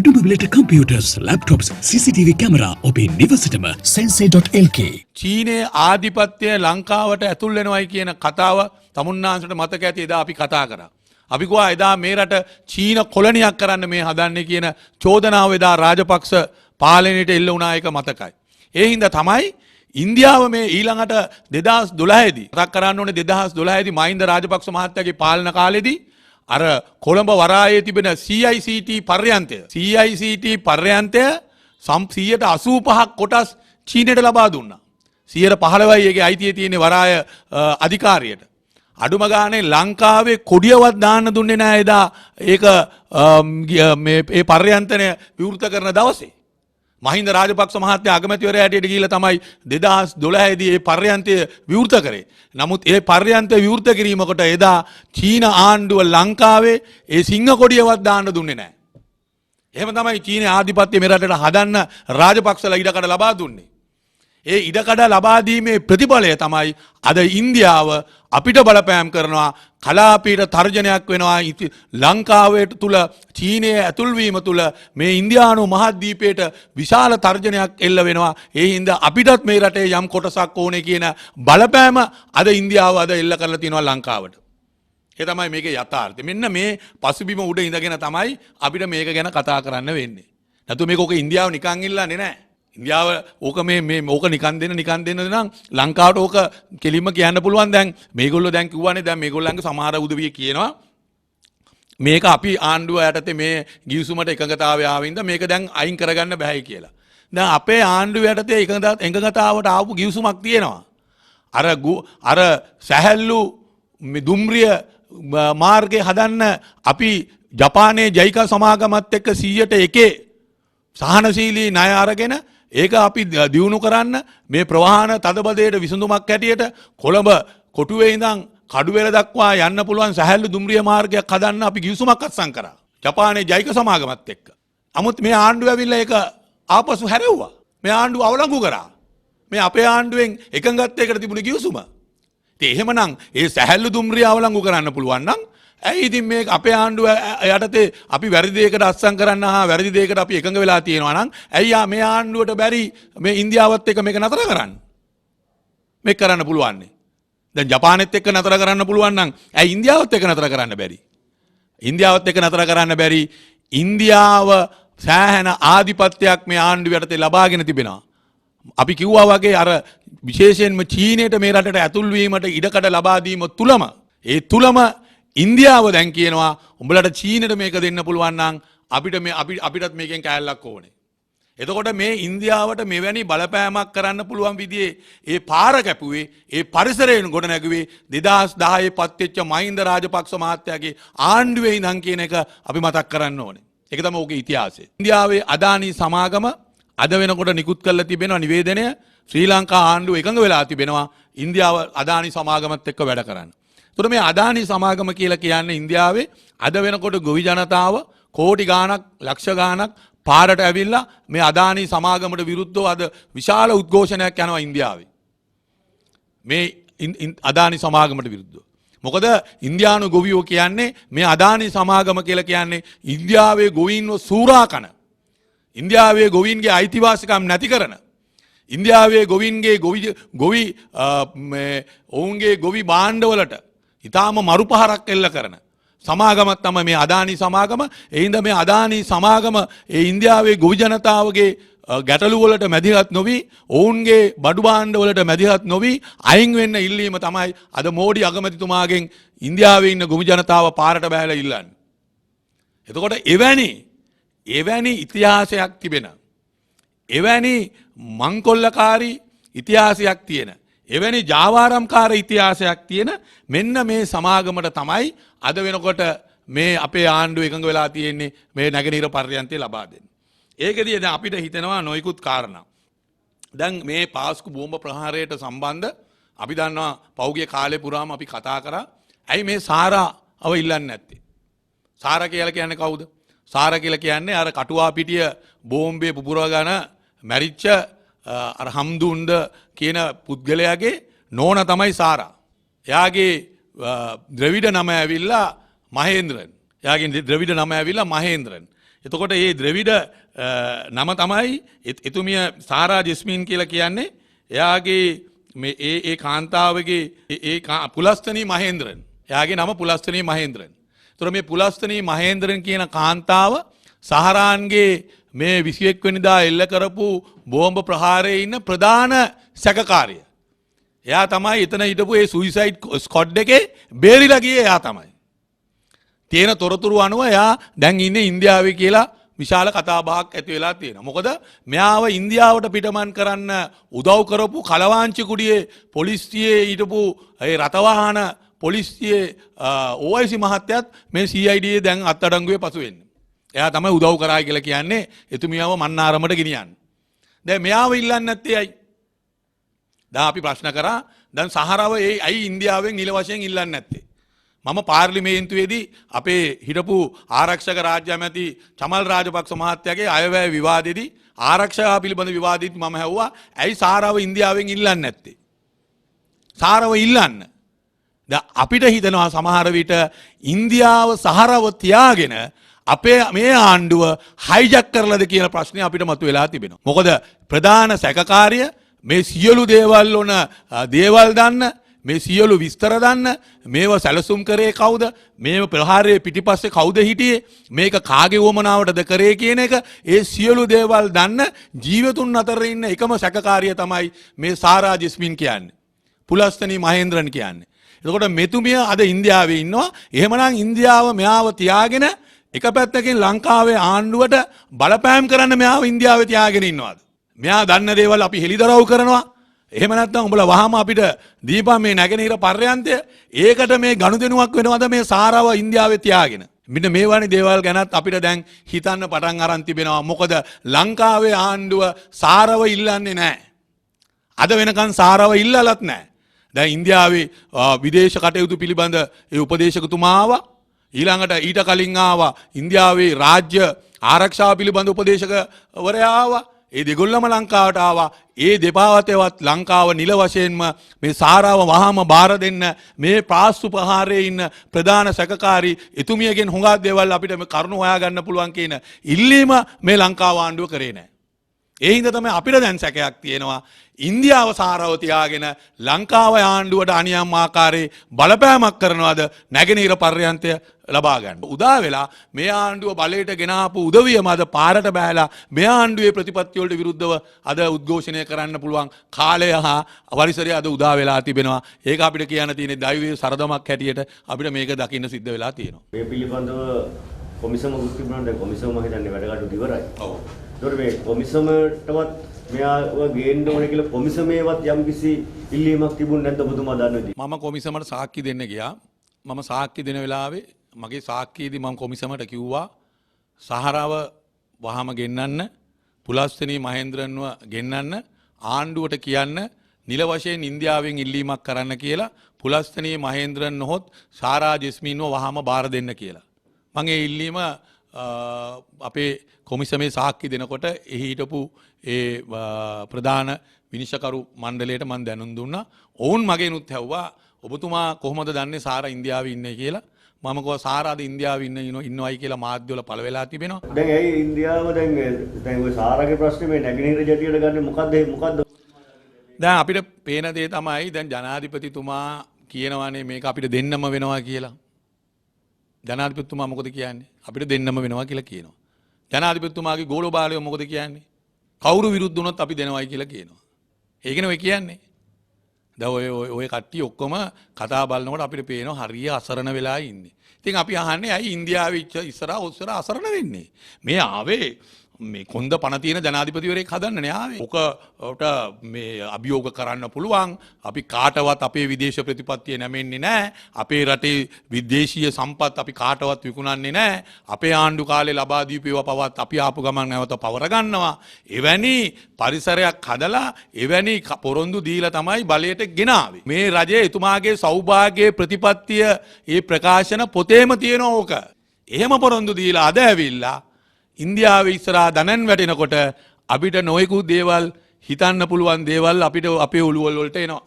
අඩුම මිලට computers, laptops, CCTV camera ඔබේ නිවසටම sensei.lk. චීනයේ ආධිපත්‍යය ලංකාවට ඇතුල් වෙනවයි කියන කතාව තමුන්නාන්සට මතක ඇති එදා අපි කතා කරා. අපි කිව්වා එදා මේ රට චීන කොලනියක් කරන්න මේ හදන්නේ කියන චෝදනාව එදා රාජපක්ෂ පාලනයට එල්ල වුණා එක මතකයි. ඒ හින්දා තමයි ඉන්දියාව මේ ඊළඟට 2012 දී මතක් කරන්න ඕනේ 2012 දී මහින්ද රාජපක්ෂ මහත්තයාගේ පාලන කාලෙදී අර කොළඹ වරායේ තිබෙන CICT පර්යන්තය 185% කොටස් චීනයට ලබා දුන්නා. 15%යි ඒකේ අයිතිය තියෙන වරාය අධිකාරියට. අඩුම ගානේ ලංකාවේ කොඩියවත් දාන්න දුන්නේ නැහැ එදා ඒක මේ පර්යන්තනය විවෘත කරන දවසේ. මහින්ද රාජපක්ෂ මහත්තයා අගමැතිවරයා හැටියට ගිහිල්ලා තමයි 2012 දී මේ පර්යන්තය විවෘත කරේ. නමුත් ඒ පර්යන්තය විවෘත කිරීමකට එදා චීන ආණ්ඩුව ලංකාවේ ඒ සිංහ කොඩියවත් දාන්න දුන්නේ නැහැ. එහෙම තමයි චීන ආධිපත්‍ය මේ රටට හදන්න රාජපක්ෂලා ඉඩකඩ ලබා දුන්නේ. ඒ ඉඩකඩ ලබා දීමේ ප්‍රතිඵලය තමයි අද ඉන්දියාව අපිට බලපෑම් කරනවා කලාපීට තර්ජනයක් වෙනවා ලංකාවේ තුල චීනයේ ඇතුල්වීම තුල මේ ඉන්දියානු මහද්වීපයට විශාල තර්ජනයක් එල්ල වෙනවා. ඒ හින්දා අපිටත් මේ රටේ යම් කොටසක් ඕනේ කියන බලපෑම අද ඉන්දියාව අද එල්ල කරලා තියෙනවා ලංකාවට. ඒ තමයි මේකේ යථාර්ථය. මෙන්න මේ පසුබිම උඩ ඉඳගෙන තමයි අපිට මේක ගැන කතා කරන්න වෙන්නේ. නැතු මේක ඔක ඉන්දියාව නිකන් ඉල්ලන්නේ නැහැ. ඉන්දියාව ඕක මේ ඕක නිකන් දෙන්න නම් ලංකාවට ඕක කෙලින්ම කියන්න පුළුවන්. දැන් මේගොල්ලෝ දැන් කිව්වනේ දැන් මේගොල්ලන්ගේ සමහර උදවිය කියනවා මේක අපි ආණ්ඩුව යටතේ මේ ගිවිසුමට එකඟතාවය ආවින්ද මේක දැන් අයින් කරගන්න බෑයි කියලා. දැන් අපේ ආණ්ඩුව යටතේ එකඟතාවට ආපු ගිවිසුමක් තියෙනවා. අර සැහැල්ලු දුම්රිය මාර්ගය හදන්න අපි ජපානයේ ජයිකා සමාගමත් එක්ක 100% සහනශීලී ණය අරගෙන ඒක අපි දියුණු කරන්න මේ ප්‍රවාහන තදබදයට විසඳුමක් හැටියට කොළඹ කොටුවේ ඉඳන් කඩුවෙල දක්වා යන්න පුළුවන් සැහැල්ලු දුම්රිය මාර්ගයක් හදන්න අපි ගිවිසුමක් අත්සන් කරා. ජපානයේ ජයික සමාගමත් එක්ක. නමුත් මේ ආණ්ඩුව ඇවිල්ලා ඒක ආපසු හැරෙව්වා. මේ ආණ්ඩුව අවලංගු කරා. මේ අපේ ආණ්ඩුවෙන් එකඟත්වයකට තිබුණ ගිවිසුම. ඉතින් එහෙමනම් ඒ සැහැල්ලු දුම්රිය අවලංගු කරන්න පුළුවන් නම් ඇයි ඉතින් මේ අපේ ආණ්ඩුව යටතේ අපි වැරදි දෙයකට අත්සන් කරන්න හා වැරදි දෙයකට අපි එකඟ වෙලා තියෙනවා නම් ඇයි මේ ආණ්ඩුවට බැරි මේ ඉන්දියාවත් එක්ක මේක නතර කරන්න? මේක කරන්න පුළුවන් නේ. දැන් ජපානෙත් එක්ක නතර කරන්න පුළුවන් නම් ඇයි ඉන්දියාවත් එක්ක නතර කරන්න බැරි? ඉන්දියාවත් එක්ක නතර කරන්න බැරි ඉන්දියාව සෑහෙන ආධිපත්‍යයක් මේ ආණ්ඩුව යටතේ ලබාගෙන තිබෙනවා. අපි කිව්වා වගේ අර විශේෂයෙන්ම චීනයට මේ රටට ඇතුල් වීමට ඉඩකඩ ලබා දීම තුලම ඉන්දියාව දැන් කියනවා උඹලට චීනට මේක දෙන්න පුළුවන් නම් අපිටත් මේකෙන් කෑල්ලක් ඕනේ. එතකොට මේ ඉන්දියාවට මෙවැනි බලපෑමක් කරන්න පුළුවන් විදිහේ ඒ පාර කැපුවේ ඒ පරිසරයෙන් ගොඩ නැගුවේ 2010 පත්වෙච්ච මහින්ද රාජපක්ෂ මහත්තයාගේ ආණ්ඩුවේ ඉඳන් කියන එක අපි මතක් කරන්න ඕනේ. ඒක තමයි ඔහුගේ ඉතිහාසය. ඉන්දියාවේ අදානි සමාගම අද වෙනකොට නිකුත් කරලා තිබෙනවා නිවේදනය ශ්‍රී ලංකා ආණ්ඩුව එකඟ වෙලා තිබෙනවා ඉන්දියාව අදානි සමාගමත් එක්ක වැඩ කරන්න. එතකොට මේ අදානි සමාගම කියලා කියන්නේ ඉන්දියාවේ අද වෙනකොට ගොවි ජනතාව කෝටි ගාණක් ලක්ෂ ගාණක් පාරට ඇවිල්ලා මේ අදානි සමාගමට විරුද්ධව අද විශාල උද්ඝෝෂණයක් යනවා ඉන්දියාවේ. මේ අදානි සමාගමට විරුද්ධව. මොකද ඉන්දියානු ගොවියෝ කියන්නේ මේ අදානි සමාගම කියලා කියන්නේ ඉන්දියාවේ ගොවීන්ව සූරාකන. ඉන්දියාවේ ගොවීන්ගේ අයිතිවාසිකම් නැති කරන. ඉන්දියාවේ ගොවීන්ගේ ඔවුන්ගේ ගොවි භාණ්ඩවලට ඉතාම මරුපහරක් එල්ල කරන සමාගමක් තමයි මේ අදානි සමාගම. ඒ හින්දා මේ අදානි සමාගම ඒ ඉන්දියාවේ ගොවි ජනතාවගේ ගැටලු වලට මැදිහත් නොවි ඔවුන්ගේ බඩු භාණ්ඩ වලට මැදිහත් නොවි අයින් වෙන්න ඉල්ලීම තමයි අද මෝඩි අගමැතිතුමාගෙන් ඉන්දියාවේ ඉන්න ගොවි ජනතාව පාරට බහැලා ඉල්ලන්නේ. එතකොට එවැනි ඉතිහාසයක් තිබෙන එවැනි මංකොල්ලකාරී ඉතිහාසයක් තියෙන එවැනි ජාවාරම්කාර ඉතිහාසයක් තියෙන මෙන්න මේ සමාගමට තමයි අද වෙනකොට මේ අපේ ආණ්ඩුව එකඟ වෙලා තියෙන්නේ මේ නැගෙනහිර පර්යන්තය ලබා දෙන්න. ඒකෙදී දැන් අපිට හිතෙනවා නොයිකුත් කාරණා. දැන් මේ පාස්කු බෝම්බ ප්‍රහාරයට සම්බන්ධ අපි දන්නවා පෞගිය කාලේ පුරාම අපි කතා කරා. ඇයි මේ සාරාව ඉල්ලන්නේ නැත්තේ? සාරා කියලා කියන්නේ කවුද? සාරා කියලා කියන්නේ අර කටුවා පිටිය බෝම්බේ පුපුරවගෙන මැරිච්ච අර හම්දුන්ද කියන පුද්ගලයාගේ නෝන තමයි සාරා. එයාගේ ද්‍රවිඩ නම ඇවිල්ලා මහේන්ද්‍රන්. එයාගේ ද්‍රවිඩ නම ඇවිල්ලා මහේන්ද්‍රන්. එතකොට මේ ද්‍රවිඩ නම තමයි එතුමිය සාරා ජෙස්මින් කියලා කියන්නේ. එයාගේ මේ ඒ කාන්තාවගේ ඒ පුලස්තනී මහේන්ද්‍රන්. එයාගේ නම පුලස්තනී මහේන්ද්‍රන්. ඒතර මේ පුලස්තනී මහේන්ද්‍රන් කියන කාන්තාව සහරාන්ගේ මේ 21 වෙනිදා එල්ල කරපු බෝම්බ ප්‍රහාරයේ ඉන්න ප්‍රධාන සැකකාරය. එයා තමයි එතන හිටපු ඒ සුයිසයිඩ් ස්ක්වොඩ් එකේ බේරිලා ගියේ එයා තමයි. තියෙන තොරතුරු අනුව එයා දැන් ඉන්නේ ඉන්දියාවේ කියලා විශාල කතාබහක් ඇති වෙලා තියෙනවා. මොකද මෙයාව ඉන්දියාවට පිටමන් කරන්න උදව් කරපු කලවාංචි කුඩියේ පොලිසියේ හිටපු ඒ රතවාහන පොලිසියේ OIC මහත්තයාත් මේ CID දැන් අත්අඩංගුවේ පසු වෙන්නේ. එයා තමයි උදව් කරායි කියලා කියන්නේ එතුමියව මන්නාරමට ගෙනියන්නේ. දැන් මෙයාව ඉල්ලන්නේ නැත්තේ ඇයි? දැන් අපි ප්‍රශ්න කරා දැන් සහරාව ඇයි ඉන්දියාවෙන් නිල වශයෙන් ඉල්ලන්නේ නැත්තේ? මම පාර්ලිමේන්තුවේදී අපේ හිටපු ආරක්ෂක රාජ්‍ය ඇමති චමල් රාජපක්ෂ මහත්තයාගේ අයවැය විවාදෙදී ආරක්ෂකයා පිළිබඳ විවාදෙත් මම ඇහුවා ඇයි සහරාව ඉන්දියාවෙන් ඉල්ලන්නේ නැත්තේ? සහරාව ඉල්ලන්න. දැන් අපිට හිතනවා සමහර විට ඉන්දියාව සහරාව තියාගෙන අපේ මේ ආණ්ඩුව හයිජැක් කරලාද කියන ප්‍රශ්නේ අපිට මතුවලා තිබෙනවා. මොකද ප්‍රධාන සැකකාරිය මේ සියලු දේවල් වන දේවල් දන්න මේ සියලු විස්තර දන්න මේව සැලසුම් කරේ කවුද? මේව ප්‍රහාරයේ පිටිපස්සේ කවුද හිටියේ? මේක කාගේ වමනාවටද කරේ කියන එක ඒ සියලු දේවල් දන්න ජීවතුන් අතර ඉන්න එකම සැකකාරිය තමයි මේ සාරා ජෙස්මින් කියන්නේ. පුලස්තනී මහේන්ද්‍රන් කියන්නේ. එතකොට මෙතුමිය අද ඉන්දියාවේ ඉන්නවා. එහෙමනම් ඉන්දියාව මෙයාව තියාගෙන එක පැත්තකින් ලංකාවේ ආණ්ඩුවට බලපෑම් කරන්න මෙයාව ඉන්දියාවේ තියාගෙන ඉන්නවාද? මෙයා දන්න දේවල් අපි හෙළිදරව් කරනවා. එහෙම නැත්නම් උඹලා වහම අපිට දීපන් මේ නැගෙනහිර පර්යන්තය. ඒකට මේ ගනුදෙනුවක් වෙනවද මේ සාරාව ඉන්දියාවේ තියාගෙන? මෙන්න මේ වගේ දේවල් ගැනත් අපිට දැන් හිතන්න පටන් අරන් තිබෙනවා. මොකද ලංකාවේ ආණ්ඩුව සාරාව ඉල්ලන්නේ නැහැ. අද වෙනකන් සාරාව ඉල්ලලත් නැහැ. දැන් ඉන්දියාවේ විදේශ කටයුතු පිළිබඳ ඒ උපදේශකතුමා ආවා. ඊළඟට ඊට කලින් ආවා ඉන්දියාවේ රාජ්‍ය ආරක්ෂාව පිළිබඳ උපදේශකවරයා ආවා. ඒ දෙගොල්ලම ලංකාවට ආවා. ඒ දෙපාවතේවත් ලංකාව නිල වශයෙන්ම මේ සාරාව වහාම බාර දෙන්න මේ පාස්තු ප්‍රහාරයේ ඉන්න ප්‍රධාන සැකකාරී එතුමියගෙන් හුඟක් දේවල් අපිට මේ කරුණු හොයාගන්න පුළුවන් කියන ඉල්ලීම මේ ලංකාව ආණ්ඩුව කරේ නැහැ. ඒ හින්දා තමයි අපිට දැන් සැකයක් තියෙනවා. ඉන්දියාව සාරාව තියාගෙන ලංකාව ආණ්ඩුවට අනියම් ආකාරයේ බලපෑමක් කරනවාද නැගෙනහිර පර්යන්තය ලබා ගන්න. උදා වෙලා මේ ආණ්ඩුව බලයට ගෙනාපු උදවියම අද පාරට බෑලා මේ ආණ්ඩුවේ ප්‍රතිපත්ති වලට විරුද්ධව අද උද්ඝෝෂණය කරන්න පුළුවන් කාලය හා පරිසරය අද උදා වෙලා තිබෙනවා. ඒක අපිට කියන්න තියෙන්නේ දෛවයේ සරදමක් හැටියට අපිට මේක දකින්න සිද්ධ වෙලා තියෙනවා. මේ පිළිබඳව කොමිසමකුත් තිබුණා. දැන් කොමිසම මම හිතන්නේ වැඩ කටයුතු ඉවරයි. ඔව්. ඒතකොට මේ කොමිසමටවත් මෙයාව ගේන්න ඕනේ කියලා කොමිසමේවත් යම්කිසි ඉල්ලීමක් තිබුණ නැද්ද ඔබතුමා දන්නවද? මම කොමිසමට සාක්ෂි දෙන්න ගියා. මම සාක්ෂි දෙන වෙලාවේ මගේ සාක්ෂියේදී මම කොමිසමට කිව්වා සහරාව වහම ගෙන්නන්න, පුලස්තනී මහේන්ද්‍රන්ව ගෙන්නන්න, ආණ්ඩුවට කියන්න නිල වශයෙන් ඉන්දියාවෙන් ඉල්ලීමක් කරන්න කියලා, පුලස්තනී මහේන්ද්‍රන් නොහොත් සාරා ජෙස්මින්ව වහම බාර දෙන්න කියලා. මම ඒ ඉල්ලීම අපේ කොමිසමේ සාක්ෂි දෙනකොට එහි හිටපු ඒ ප්‍රධාන විනිශ්චයකරු මණ්ඩලයට මම දැනුම් දුන්නා. ඔවුන් මගෙනුත් ඇහුවා ඔබතුමා කොහොමද දන්නේ සාරා ඉන්දියාවේ ඉන්නේ කියලා. මම කිව්වා සාරාද ඉන්දියාවේ ඉන්නවයි කියලා මාධ්‍යවල පළ වෙලා තිබෙනවා. දැන් ඇයි ඉන්දියාව දැන් ඔය සාරාගේ ප්‍රශ්නේ මේ නැගෙනහිර ජටියට ගන්න මොකද්ද? දැන් අපිට පේන දේ තමයි දැන් ජනාධිපතිතුමා කියනවානේ මේක අපිට දෙන්නම වෙනවා කියලා. ජනාධිපතිතුමා මොකද කියන්නේ? අපිට දෙන්නම වෙනවා කියලා කියනවා. ජනාධිපතිතුමාගේ ගෝලබාලය මොකද කියන්නේ? කවුරු විරුද්ධ වුණොත් අපි දෙනවයි කියලා කියනවා. ඒකනේ ඔය කියන්නේ. දැන් ඔය කට්ටිය ඔක්කොම කතා බලනකොට අපිට පේනවා හරිය අසරණ වෙලා ඉන්නේ. ඉතින් අපි අහන්නේ ඇයි ඉන්දියාවේ ඉස්සරහා අසරණ වෙන්නේ? මේ ආවේ මේ කොන්ද පණ තියෙන ජනාධිපතිවරයෙක් හදන්නනේ ආවේ. ඔකට මේ අභියෝග කරන්න පුළුවන්. අපි කාටවත් අපේ විදේශ ප්‍රතිපත්තිය නැමෙන්නේ නැහැ. අපේ රටේ විදේශීය සම්පත් අපි කාටවත් විකුණන්නේ නැහැ. අපේ ආණ්ඩු කාලේ ලබා දීපු ඒවා පවත් අපි ආපු ගමන් නැවත පවර ගන්නවා. එවැනි පරිසරයක් හදලා එවැනි පොරොන්දු දීලා තමයි බලයට ගෙනාවේ. මේ රජයේ එතුමාගේ සෞභාග්‍ය ප්‍රතිපත්තිය ඒ ප්‍රකාශන පොතේම තියෙන ඕක. එහෙම පොරොන්දු දීලා අද ඇවිල්ලා ඉන්දියාවේ ඉස්සරහා දනන් වැටෙනකොට අපිට නොයෙකුත් දේවල් හිතන්න පුළුවන් දේවල් අපිට අපේ ඔළුවල් වලට එනවා.